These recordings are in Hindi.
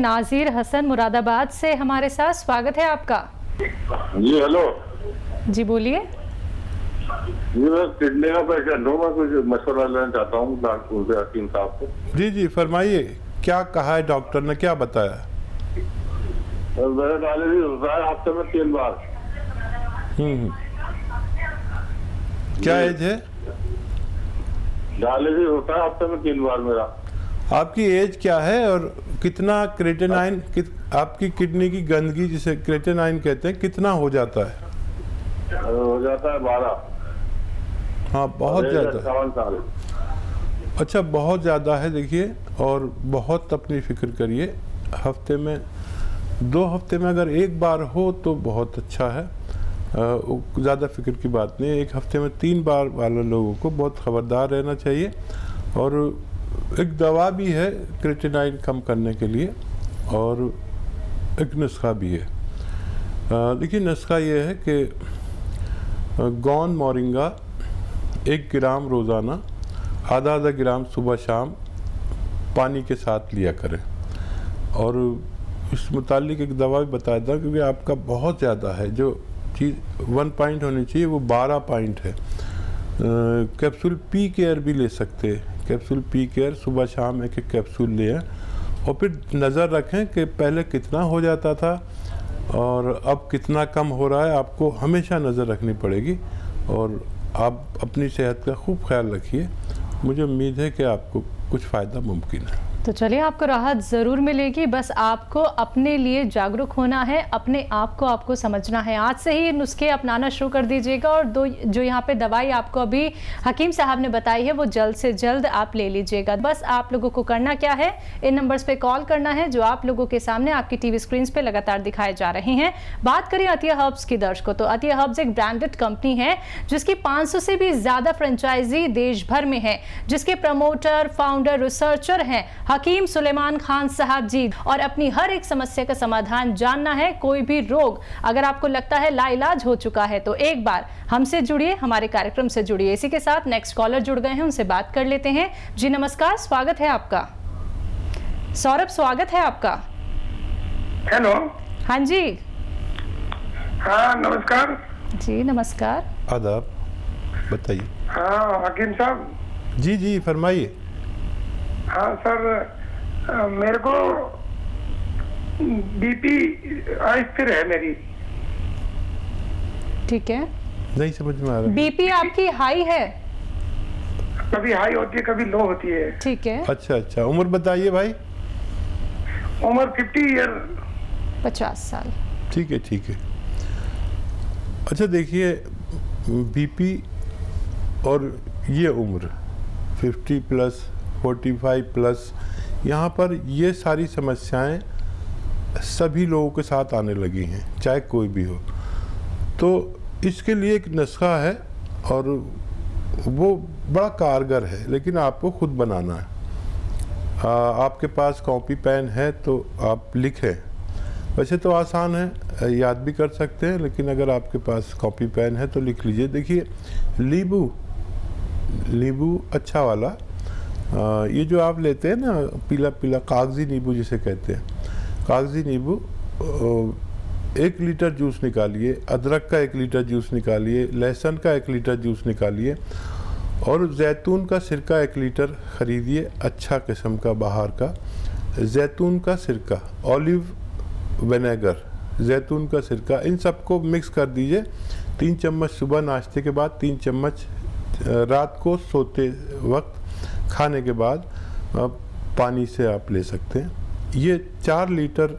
नाजिर हसन मुरादाबाद से हमारे साथ, स्वागत है आपका। जी हेलो जी बोलिए। जी मैं किडनी का पेशेंट हूँ, मैं कुछ मशवरा लेना चाहता हूँ डॉक्टर से, हकीम साहब से। जी जी फरमाइए, क्या कहा है डॉक्टर ने, क्या बताया? मेरे डायलिसिस होता है हफ्ते में 3 बार। क्या एज है? डायलिसिस होता है हफ्ते में 3 बार मेरा। आपकी एज क्या है और कितना क्रेटेनाइन, आपकी किडनी की गंदगी जिसे क्रेटेनाइन कहते हैं, कितना हो जाता है? हो जाता है 12। हाँ बहुत ज़्यादा। 57 साल। अच्छा बहुत ज़्यादा है। देखिए, और बहुत अपनी फिक्र करिए। हफ्ते में 2 हफ्ते में अगर 1 बार हो तो बहुत अच्छा है, ज़्यादा फिक्र की बात नहीं है। 1 हफ्ते में 3 बार वाले लोगों को बहुत खबरदार रहना चाहिए। और एक दवा भी है क्रेटेनाइन कम करने के लिए, और एक नुस्खा भी है। देखिए नुस्खा ये है कि गौन मोरिंगा 1 ग्राम रोज़ाना, आधा ग्राम सुबह शाम पानी के साथ लिया करें। और इस मुतालिक एक दवा भी बताया था, क्योंकि आपका बहुत ज़्यादा है, जो चीज़ 1 पॉइंट होनी चाहिए वो 12 पॉइंट है। कैप्सूल पी केयर भी ले सकते हैं। कैप्सूल पी केयर सुबह शाम 1-1 कैप्सूल लें, और फिर नज़र रखें कि पहले कितना हो जाता था और अब कितना कम हो रहा है। आपको हमेशा नज़र रखनी पड़ेगी, और आप अपनी सेहत का खूब ख्याल रखिए। मुझे उम्मीद है कि आपको कुछ फ़ायदा मुमकिन है। तो चलिए, आपको राहत ज़रूर मिलेगी, बस आपको अपने लिए जागरूक होना है, अपने आप को आपको समझना है। आज से ही नुस्खे अपनाना शुरू कर दीजिएगा, और जो यहाँ पे दवाई आपको अभी हकीम साहब ने बताई है वो जल्द से जल्द आप ले लीजिएगा। बस आप लोगों को करना क्या है, इन नंबर्स पे कॉल करना है जो आप लोगों के सामने आपकी टीवी स्क्रीन पे लगातार दिखाए जा रहे हैं। बात करें अतिया हर्ब्स की दर्शकों, तो अतिया हर्ब्स एक ब्रांडेड कंपनी है जिसकी 500 से भी ज़्यादा फ्रेंचाइजी देश भर में है, जिसके प्रमोटर, फाउंडर, रिसर्चर हैं हकीम सुलेमान खान साहब जी। और अपनी हर एक समस्या का समाधान जानना है, कोई भी रोग अगर आपको लगता है लाइलाज हो चुका है तो एक बार हमसे जुड़िए, हमारे कार्यक्रम से जुड़िए। इसी के साथ नेक्स्ट कॉलर जुड़ गए हैं, उनसे बात कर लेते हैं। जी नमस्कार, स्वागत है आपका। सौरभ, स्वागत है आपका। हेलो। हाँ जी। हाँ नमस्कार। जी नमस्कार। आदाब, बताइए। हाँ हकीम साहब। जी जी फरमाइए। हाँ सर, मेरे को बीपी अस्थिर है मेरी। ठीक है, नहीं समझ में आ रहा। बीपी आपकी हाई है? कभी हाई होती है, कभी लो होती है। ठीक है। अच्छा अच्छा, उम्र बताइए भाई। उम्र 50 ईयर। 50 साल। ठीक है ठीक है। अच्छा देखिए, बीपी और ये उम्र 50 प्लस 45 प्लस, यहाँ पर ये सारी समस्याएं सभी लोगों के साथ आने लगी हैं, चाहे कोई भी हो। तो इसके लिए एक नुस्खा है, और वो बड़ा कारगर है, लेकिन आपको खुद बनाना है। आपके पास कॉपी पेन है तो आप लिखें। वैसे तो आसान है, याद भी कर सकते हैं, लेकिन अगर आपके पास कॉपी पेन है तो लिख लीजिए। देखिए, नींबू अच्छा वाला, ये जो आप लेते हैं ना, पीला पीला कागजी नींबू जिसे कहते हैं, कागजी नींबू 1 लीटर जूस निकालिए, अदरक का 1 लीटर जूस निकालिए, लहसुन का 1 लीटर जूस निकालिए, और जैतून का सिरका 1 लीटर ख़रीदिए, अच्छा किस्म का बाहर का जैतून का सिरका, ऑलिव विनेगर, जैतून का सिरका, इन सबको मिक्स कर दीजिए। 3 चम्मच सुबह नाश्ते के बाद, 3 चम्मच रात को सोते वक्त, खाने के बाद पानी से आप ले सकते हैं। ये 4 लीटर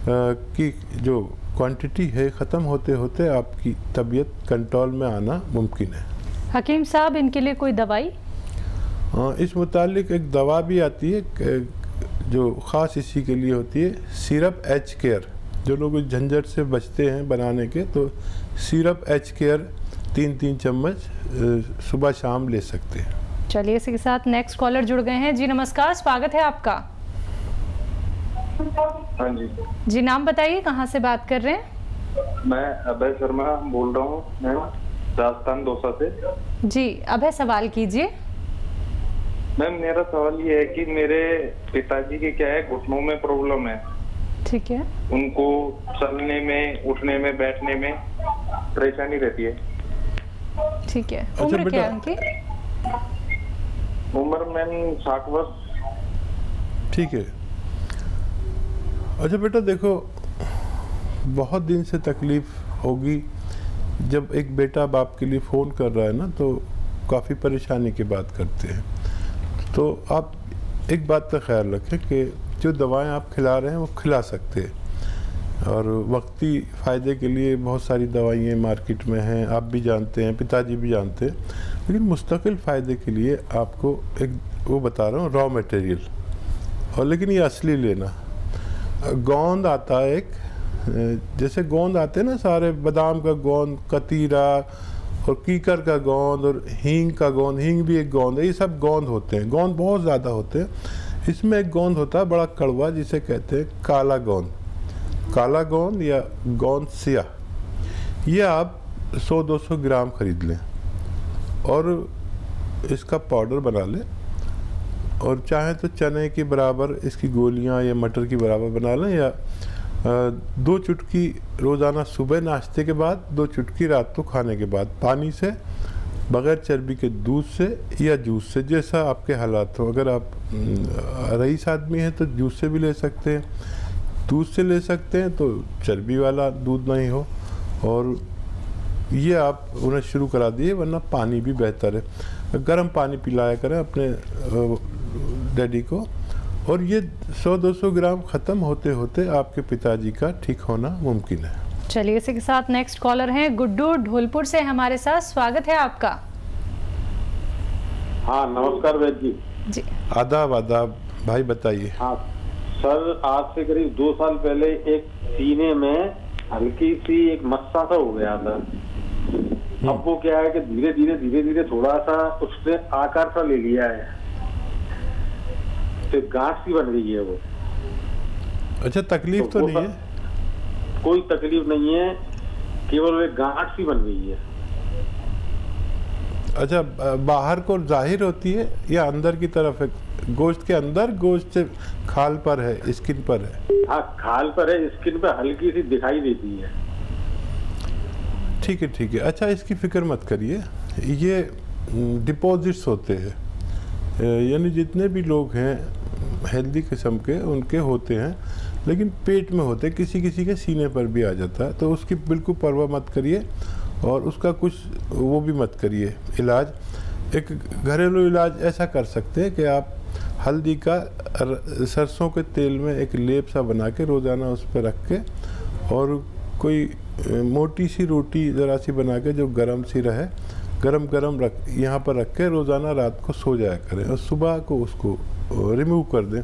की जो क्वांटिटी है, ख़त्म होते होते आपकी तबीयत कंट्रोल में आना मुमकिन है। हकीम साहब, इनके लिए कोई दवाई? हाँ, इस मुतालिक एक दवा भी आती है जो ख़ास इसी के लिए होती है, सिरप एच केयर। जो लोग झंझट से बचते हैं बनाने के, तो सिरप एच केयर 3-3 चम्मच सुबह शाम ले सकते हैं। चलिए, इसी के साथ नेक्स्ट कॉलर जुड़ गए हैं। जी नमस्कार, स्वागत है आपका। हाँ जी। जी नाम बताइए, कहाँ से बात कर रहे हैं? मैं अभय शर्मा बोल रहा हूँ, मैं राजस्थान दौसा से। जी अभय, सवाल कीजिए। मैम मेरा सवाल ये है कि मेरे पिताजी के क्या है, घुटनों में प्रॉब्लम है, ठीक है। उनको चलने में, उठने में, बैठने में परेशानी रहती है। ठीक है। अच्छा उम्र क्या है बेटा। उनकी? उम्र मैम 60 वर्ष। ठीक है। अच्छा बेटा देखो, बहुत दिन से तकलीफ होगी। जब एक बेटा बाप के लिए फ़ोन कर रहा है ना, तो काफ़ी परेशानी की बात करते हैं। तो आप एक बात का ख्याल रखें कि जो दवाएं आप खिला रहे हैं वो खिला सकते हैं, और वक्ती फ़ायदे के लिए बहुत सारी दवाइयाँ मार्केट में हैं, आप भी जानते हैं, पिताजी भी जानते हैं। लेकिन मुस्तकिल फ़ायदे के लिए आपको एक वो बता रहा हूँ, रॉ मटेरियल, और लेकिन ये असली लेना। गोंद आता है एक, जैसे गोंद आते हैं ना सारे, बादाम का गोंद, कतीरा और कीकर का गोंद और हींग का गोंद, हींग भी एक गोंद है। ये सब गोंद होते हैं, गोंद बहुत ज़्यादा होते हैं। इसमें एक गोंद होता है बड़ा कड़वा, जिसे कहते हैं काला गोंद, काला गोंद या गोंद सिया। ये आप 100-200 ग्राम खरीद लें और इसका पाउडर बना लें, और चाहे तो चने के बराबर इसकी गोलियां या मटर की बराबर बना लें, या 2 चुटकी रोज़ाना सुबह नाश्ते के बाद, 2 चुटकी रात को खाने के बाद, पानी से, बग़ैर चर्बी के दूध से या जूस से, जैसा आपके हालात हो। अगर आप रईस आदमी हैं तो जूस से भी ले सकते हैं, दूध से ले सकते हैं तो चर्बी वाला दूध नहीं हो। और ये आप उन्हें शुरू करा दिए, वरना पानी भी बेहतर है। गर्म पानी पिलाया करें अपने डैडी को, और ये 100-200 ग्राम ख़त्म होते होते आपके पिताजी का ठीक होना मुमकिन है। चलिए, इसी के साथ नेक्स्ट कॉलर हैं गुड्डू ढोलपुर से हमारे साथ। स्वागत है आपका। हाँ नमस्कार वैद्य जी। जी आदाब आदाब भाई, बताइए। हाँ सर, आज से करीब 2 साल पहले एक सीने में हल्की सी एक मस्सा सा हो गया था। अब वो क्या है कि धीरे धीरे थोड़ा सा उसने आकार सा ले लिया है, तो गांठ सी बन गई है वो। अच्छा, तकलीफ तो नहीं है? कोई तकलीफ नहीं है, केवल एक गांठ सी बन गई है। अच्छा, बाहर को जाहिर होती है या अंदर की तरफ है? गोश्त के अंदर, गोश्त से खाल पर है, स्किन पर है? हाँ खाल पर है, स्किन पर हल्की सी दिखाई देती है। ठीक है ठीक है। अच्छा, इसकी फिक्र मत करिए, ये डिपॉजिट्स होते हैं, यानी जितने भी लोग हैं हेल्दी किस्म के उनके होते हैं, लेकिन पेट में होते, किसी किसी के सीने पर भी आ जाता है। तो उसकी बिल्कुल परवाह मत करिए, और उसका कुछ वो भी मत करिए इलाज। एक घरेलू इलाज ऐसा कर सकते हैं कि आप हल्दी का सरसों के तेल में एक लेप सा बना के रोज़ाना उस पर रख के, और कोई मोटी सी रोटी ज़रा सी बना के जो गरम सी रहे, गरम रख यहाँ पर रख के रोज़ाना रात को सो जाया करें, और सुबह को उसको रिमूव कर दें।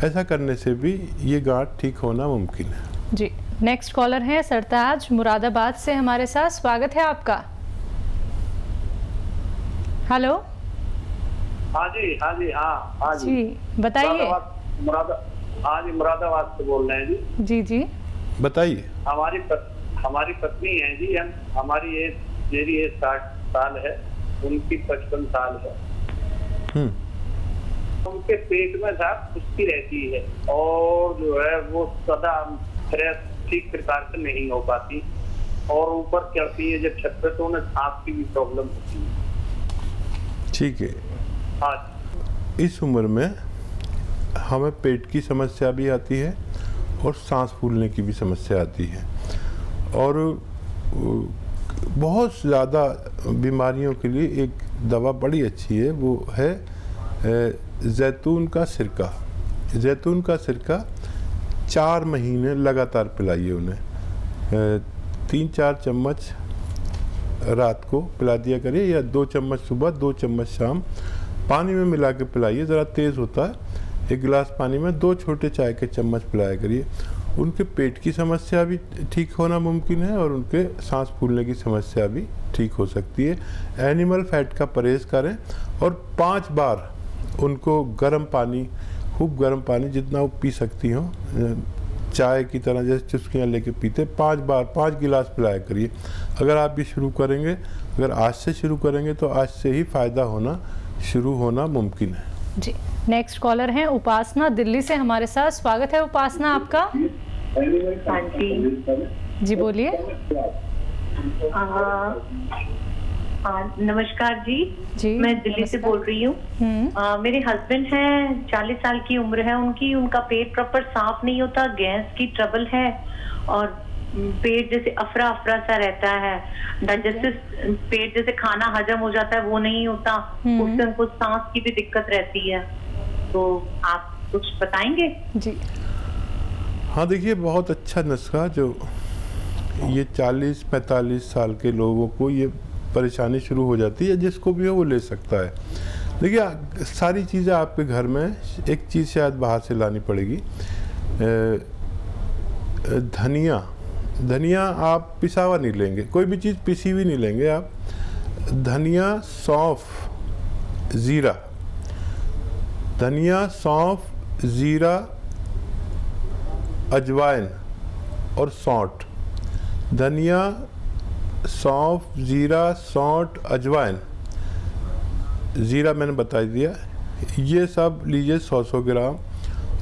ऐसा करने से भी ये गांठ ठीक होना मुमकिन है। जी, नेक्स्ट कॉलर हैं सरताज मुरादाबाद से हमारे साथ। स्वागत है आपका। हेलो। हाँ जी बताइए। हाँ जी, मुरादाबाद से बोल रहे हैं जी। जी बताइए। हमारी पत्नी है जी, मेरी एज 60 साल है, उनकी 55 साल है। उनके पेट में साहब खुश्की रहती है, और जो है वो सदा फ्रेश ठीक प्रकार से नहीं हो पाती, और ऊपर चढ़ती है जब छत पे तो उन्हें सांस की भी प्रॉब्लम होती है। ठीक है। हाँ, इस उम्र में हमें पेट की समस्या भी आती है और सांस फूलने की भी समस्या आती है, और बहुत ज़्यादा बीमारियों के लिए एक दवा बड़ी अच्छी है, वो है जैतून का सिरका। जैतून का सिरका 4 महीने लगातार पिलाइए उन्हें। 3-4 चम्मच रात को पिला दिया करिए, या 2 चम्मच सुबह, 2 चम्मच शाम, पानी में मिला के पिलाइए। ज़रा तेज़ होता है, 1 गिलास पानी में 2 छोटे चाय के चम्मच पिलाया करिए। उनके पेट की समस्या भी ठीक होना मुमकिन है, और उनके सांस फूलने की समस्या भी ठीक हो सकती है। एनिमल फैट का परहेज़ करें, और 5 बार उनको गर्म पानी, खूब गर्म पानी जितना वो पी सकती हो, चाय की तरह जैसे चुस्कियाँ लेके पीते, 5 बार 5 गिलास पिलाया करिए। अगर आप भी शुरू करेंगे, अगर आज से शुरू करेंगे तो आज से ही फ़ायदा होना शुरू होना मुमकिन है। जी, नेक्स्ट कॉलर हैं उपासना दिल्ली से हमारे साथ। स्वागत है उपासना आपका। हाँ जी। जी बोलिए। नमस्कार जी। जी, मैं दिल्ली से बोल रही हूँ। मेरे हस्बैंड हैं, 40 साल की उम्र है उनकी, उनका पेट प्रॉपर साफ नहीं होता, गैस की ट्रबल है और पेट जैसे अफरा अफरा सा रहता है, डाइजेस्टिव पेट जैसे खाना हजम हो जाता है वो नहीं होता, उससे उनको सांस की भी दिक्कत रहती है। तो आप कुछ बताएंगे? जी हाँ देखिए, बहुत अच्छा नुस्खा जो ये 40-45 साल के लोगों को ये परेशानी शुरू हो जाती है, जिसको भी हो वो ले सकता है। देखिए सारी चीज़ें आपके घर में, एक चीज़ शायद बाहर से लानी पड़ेगी। धनिया आप पिसा हुआ नहीं लेंगे, कोई भी चीज़ पिसी हुई नहीं लेंगे आप। धनिया, सौंफ, ज़ीरा, धनिया, सौंफ, ज़ीरा, अजवाइन और सौंठ। धनिया, सौंफ, ज़ीरा, सौंठ, अजवाइन, ज़ीरा मैंने बता दिया, ये सब लीजिए 100-100 ग्राम।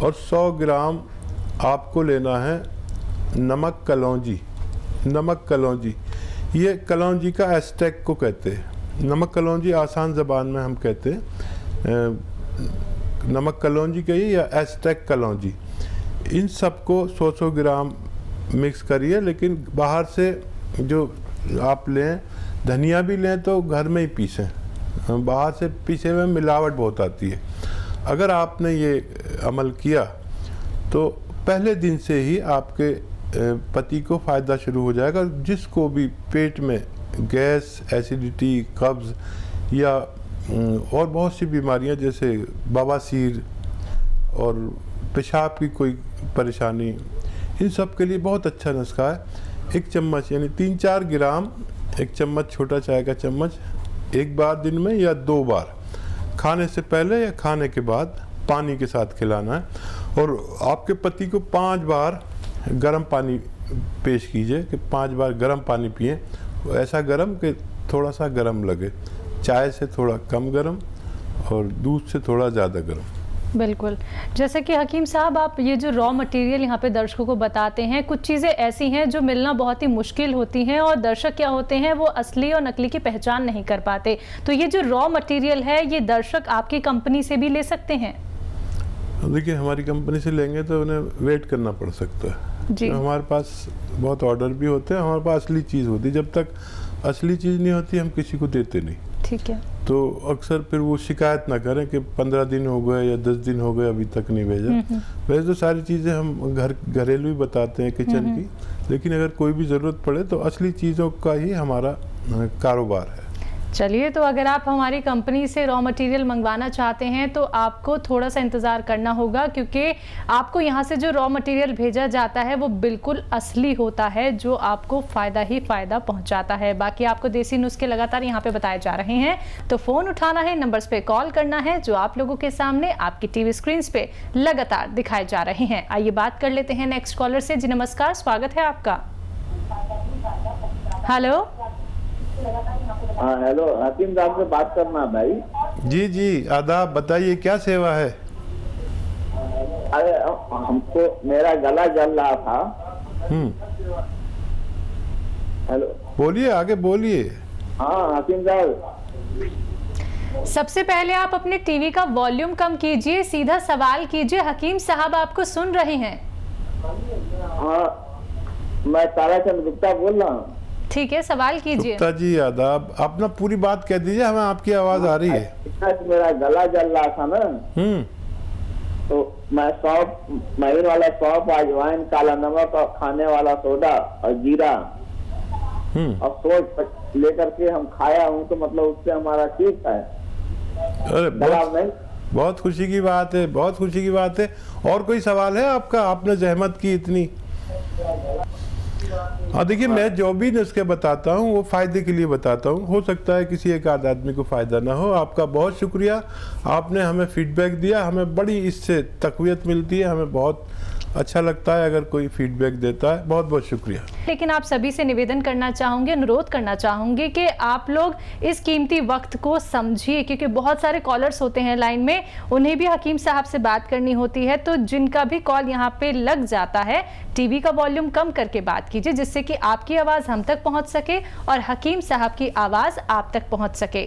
और 100 ग्राम आपको लेना है नमक कलौंजी। नमक कलौंजी, ये कलौंजी का एस्टेक को कहते हैं। नमक कलौंजी आसान ज़बान में हम कहते हैं नमक कलौंजी कहिए या एस्टेक कलौंजी। इन सबको 100-100 ग्राम मिक्स करिए, लेकिन बाहर से जो आप लें, धनिया भी लें तो घर में ही पीसें, बाहर से पीसे में मिलावट बहुत आती है। अगर आपने ये अमल किया तो पहले दिन से ही आपके पति को फ़ायदा शुरू हो जाएगा। जिसको भी पेट में गैस, एसिडिटी, कब्ज़ या और बहुत सी बीमारियां जैसे बवासीर और पेशाब की कोई परेशानी, इन सब के लिए बहुत अच्छा नुस्खा है। 1 चम्मच यानी 3-4 ग्राम, 1 चम्मच छोटा चाय का चम्मच, एक बार दिन में या 2 बार, खाने से पहले या खाने के बाद पानी के साथ खिलाना है। और आपके पति को 5 बार गर्म पानी पेश कीजिए कि 5 बार गर्म पानी पिएं, ऐसा गर्म कि थोड़ा सा गर्म लगे, चाय से थोड़ा कम गर्म और दूध से थोड़ा ज़्यादा गर्म। बिल्कुल, जैसे कि हकीम साहब आप ये जो रॉ मटेरियल यहाँ पे दर्शकों को बताते हैं, कुछ चीज़ें ऐसी हैं जो मिलना बहुत ही मुश्किल होती हैं और दर्शक क्या होते हैं वो असली और नकली की पहचान नहीं कर पाते। तो ये जो रॉ मटेरियल है ये दर्शक आपकी कंपनी से भी ले सकते हैं? देखिए हमारी कंपनी से लेंगे तो उन्हें वेट करना पड़ सकता है जी। तो हमारे पास बहुत ऑर्डर भी होते हैं, हमारे पास असली चीज़ होती है। जब तक असली चीज़ नहीं होती हम किसी को देते नहीं। ठीक है। तो अक्सर फिर वो शिकायत ना करें कि 15 दिन हो गए या 10 दिन हो गए अभी तक नहीं भेजा। वैसे तो सारी चीज़ें हम घरेलू ही बताते हैं किचन की, लेकिन अगर कोई भी ज़रूरत पड़े तो असली चीज़ों का ही हमारा कारोबार है। चलिए, तो अगर आप हमारी कंपनी से रॉ मटेरियल मंगवाना चाहते हैं तो आपको थोड़ा सा इंतज़ार करना होगा, क्योंकि आपको यहाँ से जो रॉ मटेरियल भेजा जाता है वो बिल्कुल असली होता है, जो आपको फ़ायदा ही फ़ायदा पहुँचाता है। बाकी आपको देसी नुस्खे लगातार यहाँ पे बताए जा रहे हैं, तो फ़ोन उठाना है, नंबर्स पे कॉल करना है जो आप लोगों के सामने आपकी टीवी स्क्रीन पे लगातार दिखाए जा रहे हैं। आइए बात कर लेते हैं नेक्स्ट कॉलर से। जी नमस्कार, स्वागत है आपका। हेलो। हाँ हेलो, हकीम साहब से बात करना है भाई। जी जी, आदाब, बताइए क्या सेवा है? अरे हमको मेरा गला जल रहा था। हेलो, बोलिए, आगे बोलिए। हाँ हकीम साहब, सबसे पहले आप अपने टीवी का वॉल्यूम कम कीजिए, सीधा सवाल कीजिए, हकीम साहब आपको सुन रहे हैं। हाँ मैं ताराचंद गुप्ता बोल रहा हूँ। ठीक है, सवाल कीजिए। गुप्ता जी आदाब, अपना पूरी बात कह दीजिए, हमें आपकी आवाज आ रही है। मेरा गला जल रहा था ना, तो मैं सौंफ, महीन वाला सौंफ, अजवाइन, काला नमक और खाने वाला सोडा और जीरा और सोच लेकर के हम खाया हूँ, तो मतलब उससे हमारा ठीक है। अरे बहुत खुशी की बात है, बहुत खुशी की बात है। और कोई सवाल है आपका? आपने जहमत की इतनी। हाँ देखिए, मैं जो भी नुस्खे बताता हूँ वो फ़ायदे के लिए बताता हूँ। हो सकता है किसी एक आध आदमी को फ़ायदा ना हो। आपका बहुत शुक्रिया, आपने हमें फीडबैक दिया, हमें बड़ी इससे तक़वियत मिलती है, हमें बहुत अच्छा लगता है अगर कोई फीडबैक देता है। बहुत बहुत शुक्रिया। लेकिन आप सभी से निवेदन करना चाहूँगी, अनुरोध करना चाहूँगी कि आप लोग इस कीमती वक्त को समझिए, क्योंकि बहुत सारे कॉलर्स होते हैं लाइन में, उन्हें भी हकीम साहब से बात करनी होती है। तो जिनका भी कॉल यहाँ पे लग जाता है, टीवी का वॉल्यूम कम करके बात कीजिए, जिससे कि आपकी आवाज़ हम तक पहुँच सके और हकीम साहब की आवाज़ आप तक पहुँच सके।